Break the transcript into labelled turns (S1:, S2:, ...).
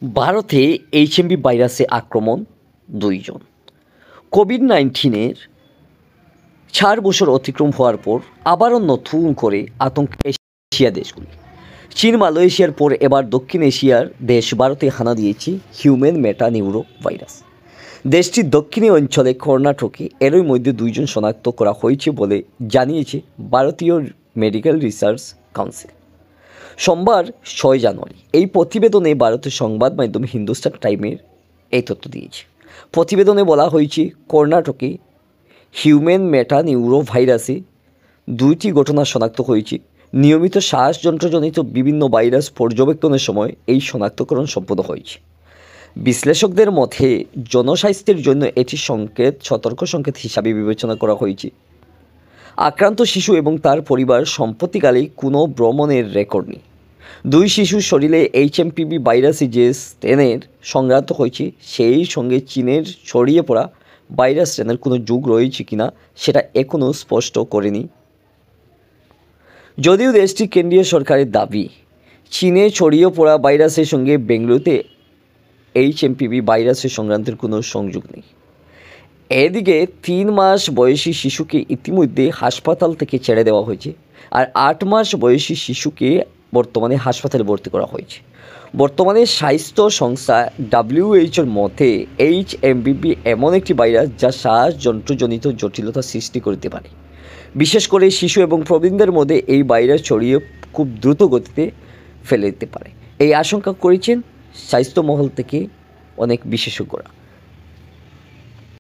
S1: ভারতে এইচএমভি ভাইরাসে আক্রমণ 2 জন। কোভিড-19-এর 4 বছর অতিক্রম হওয়ার পর আবারও নতুন করে আতঙ্কে এশিয়া দেশগুলি। চীন, মালয়েশিয়ার পর এবার দক্ষিণ এশিয়ার দেশ ভারতে হানা দিয়েছে হিউম্যান মেটানিউরো ভাইরাস। দেশটির দক্ষিণী অঞ্চলে কর্ণাটকে এরই মধ্যে 2 জন শনাক্ত করা হয়েছে বলে জানিয়েছে ভারতীয় মেডিকেল রিসার্চ কাউন্সিল। সোমবার 6 জানুয়ারি এই প্রতিবেদনে ভারতের সংবাদ মাধ্যম হিন্দুস্তান টাইমের এই তথ্য দিয়েছে। প্রতিবেদনে বলা হয়েছে, কর্ণাটকে হিউম্যান মেটানিউরো ভাইরাসে 2টি ঘটনা শনাক্ত হয়েছে। নিয়মিত শ্বাসযন্ত্রজনিত বিভিন্ন ভাইরাস পর্যবেক্ষণের সময় এই শনাক্তকরণ সম্পন্ন হয়েছে। বিশ্লেষকদের মতে জনস্বাস্থ্যের জন্য এটি সতর্ক সংকেত হিসাবে বিবেচনা করা হয়েছে। আক্রান্ত শিশু এবং তার পরিবার সম্প্রতিকালে কোনো ভ্রমণের রেকর্ড নেই। 2 শিশুর শরীরে এইচএমপিভি ভাইরাসে যে স্ট্রেনের সংক্রান্ত হয়েছে সেই সঙ্গে চীনের ছড়িয়ে পড়া ভাইরাস স্ট্রেনের কোনো যোগ রয়েছে কিনা সেটা এখনও স্পষ্ট করেনি। যদিও দেশটির কেন্দ্রীয় সরকারের দাবি, চীনে ছড়িয়ে পড়া ভাইরাসের সঙ্গে বেঙ্গালুরুতে এইচএমপিভি ভাইরাসের সংক্রান্তের কোনো সংযোগ নেই। এদিকে 3 মাস বয়সী শিশুকে ইতিমধ্যে হাসপাতাল থেকে ছেড়ে দেওয়া হয়েছে, আর 8 মাস বয়সী শিশুকে বর্তমানে হাসপাতালে ভর্তি করা হয়েছে। বর্তমানে স্বাস্থ্য সংস্থা WHO-র মতে এইচএমপিভি এমন একটি ভাইরাস যা শ্বাসযন্ত্রজনিত জটিলতা সৃষ্টি করতে পারে। বিশেষ করে শিশু এবং প্রবীণদের মধ্যে এই ভাইরাস ছড়িয়ে খুব দ্রুত গতিতে ফেলে দিতে পারে, এই আশঙ্কা করেছেন স্বাস্থ্য মহল থেকে অনেক বিশেষজ্ঞরা।